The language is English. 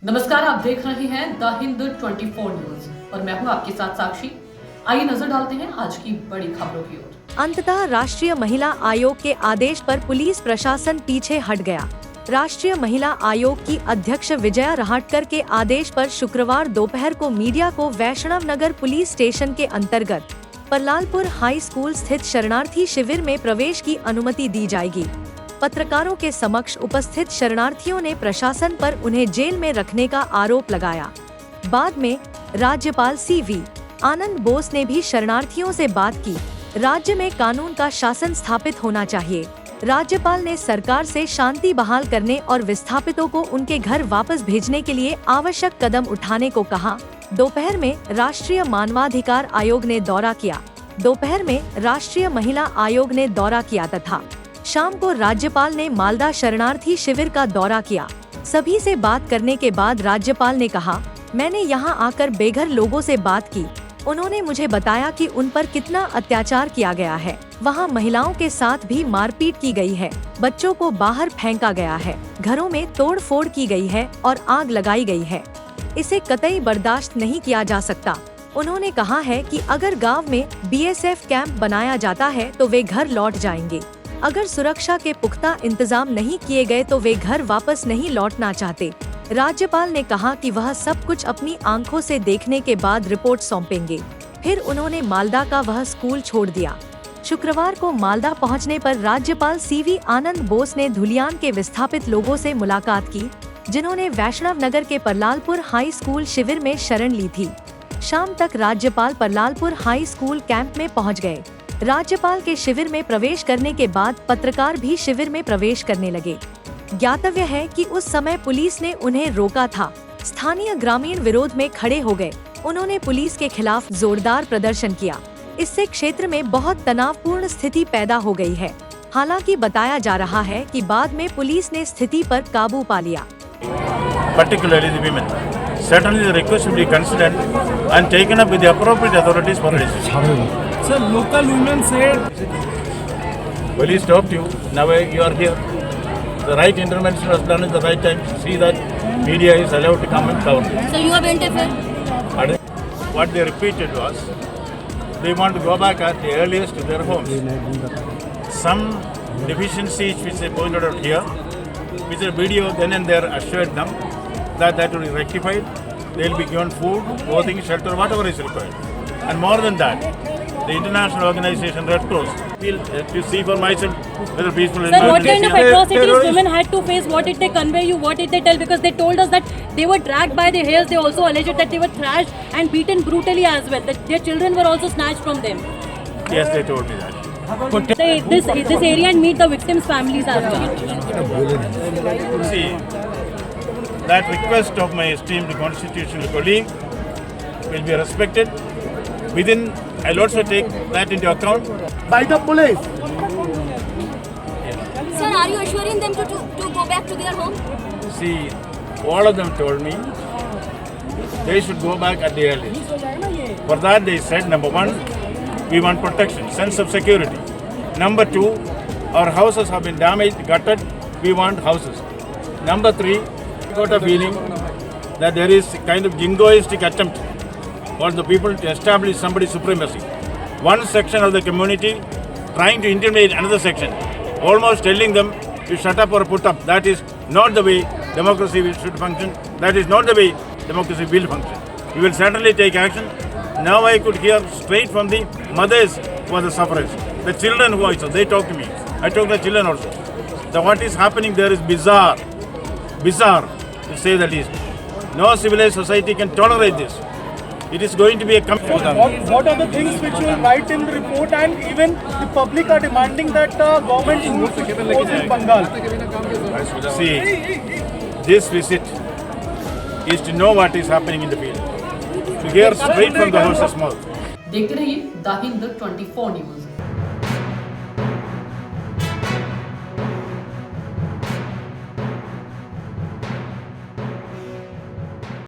नमस्कार, आप देख रहे हैं द हिंद 24 न्यूज और मैं हूं आपके साथ साक्षी। आइए नजर डालते हैं आज की बड़ी खबरों की ओर। अंततः राष्ट्रीय महिला आयोग के आदेश पर पुलिस प्रशासन पीछे हट गया। राष्ट्रीय महिला आयोग की अध्यक्ष विजया रहाटकर के आदेश पर शुक्रवार दोपहर को मीडिया को वैष्णव नगर पुलिस स्टेशन के अंतर्गत परलालपुर हाई स्कूल स्थित शरणार्थी शिविर में प्रवेश की अनुमति दी जाएगी। पत्रकारों के समक्ष उपस्थित शरणार्थियों ने प्रशासन पर उन्हें जेल में रखने का आरोप लगाया। बाद में राज्यपाल सीवी आनंद बोस ने भी शरणार्थियों से बात की। राज्य में कानून का शासन स्थापित होना चाहिए। राज्यपाल ने सरकार से शांति बहाल करने और विस्थापितों को उनके घर वापस भेजने के लिए आवश्यक कदम उठाने को कहा। दोपहर में राष्ट्रीय मानवाधिकार आयोग ने दौरा किया। दोपहर में राष्ट्रीय महिला आयोग ने दौरा किया तथा शाम को राज्यपाल ने मालदा शरणार्थी शिविर का दौरा किया। सभी से बात करने के बाद राज्यपाल ने कहा, मैंने यहाँ आकर बेघर लोगों से बात की। उन्होंने मुझे बताया कि उन पर कितना अत्याचार किया गया है। वहाँ महिलाओं के साथ भी मारपीट की गई है, बच्चों को बाहर फेंका गया है, घरों में तोड़ फोड़ की गई है और आग लगाई गई है। इसे कतई बर्दाश्त नहीं किया जा सकता। उन्होंने कहा है कि अगर गाँव में BSF कैंप बनाया जाता है तो वे घर लौट जाएंगे। अगर सुरक्षा के पुख्ता इंतजाम नहीं किए गए तो वे घर वापस नहीं लौटना चाहते। राज्यपाल ने कहा कि वह सब कुछ अपनी आंखों से देखने के बाद रिपोर्ट सौंपेंगे। फिर उन्होंने मालदा का वह स्कूल छोड़ दिया। शुक्रवार को मालदा पहुंचने पर राज्यपाल सीवी आनंद बोस ने धुलियान के विस्थापित लोगों से मुलाकात की, जिन्होंने वैष्णव नगर के परलालपुर हाई स्कूल शिविर में शरण ली थी। शाम तक राज्यपाल परलालपुर हाई स्कूल कैंप में पहुँच गए। राज्यपाल के शिविर में प्रवेश करने के बाद पत्रकार भी शिविर में प्रवेश करने लगे। ज्ञातव्य है कि उस समय पुलिस ने उन्हें रोका था। स्थानीय ग्रामीण विरोध में खड़े हो गए। उन्होंने पुलिस के खिलाफ जोरदार प्रदर्शन किया। इससे क्षेत्र में बहुत तनावपूर्ण स्थिति पैदा हो गई है। हालांकि बताया जा रहा है कि बाद में पुलिस ने स्थिति पर काबू पा लिया। Particularly the women. Certainly the request will be considered and taken up with the appropriate authorities for a decision. Sir, local women said... Police stopped you, now you are here. The right intervention was done at the right time. See that media is allowed to come and cover. So you have interfered? And what they repeated was, they want to go back at the earliest to their homes. Some deficiencies which they pointed out here, which the video then and there assured them that will be rectified. They will be given food, clothing, shelter, whatever is required. And more than that, the international organization Red Cross to see for myself whether peaceful Sir, what kind of environment. atrocities women had to face? What did they convey you? What did they tell? Because they told us that they were dragged by the hairs. They also alleged that they were thrashed and beaten brutally as well. That their children were also snatched from them. Yes, they told me that. This area and meet the victims' families as well. See, that request of my esteemed constitutional colleague will be respected. I'll also take that into account. By the police. Sir, are you assuring them to go back to their home? See, all of them told me they should go back at the earliest. For that they said, number one, we want protection, sense of security. Number two, our houses have been damaged, gutted, we want houses. Number three, I got a feeling that there is a kind of jingoistic attempt for the people to establish somebody's supremacy. One section of the community trying to intimidate another section, almost telling them to shut up or put up. That is not the way democracy should function. That is not the way democracy will function. We will certainly take action. Now I could hear straight from the mothers who are the sufferers, the children who also, they talk to me. I talk to the children also. What is happening there is bizarre to say the least. No civilized society can tolerate this. It is going to be a What are the things which you will write in the report, and even the public are demanding that government moves to force in Bengal? See, this visit is to know what is happening in the field. To hear straight from the horse's mouth. देखते रहिए the Hind 24 news.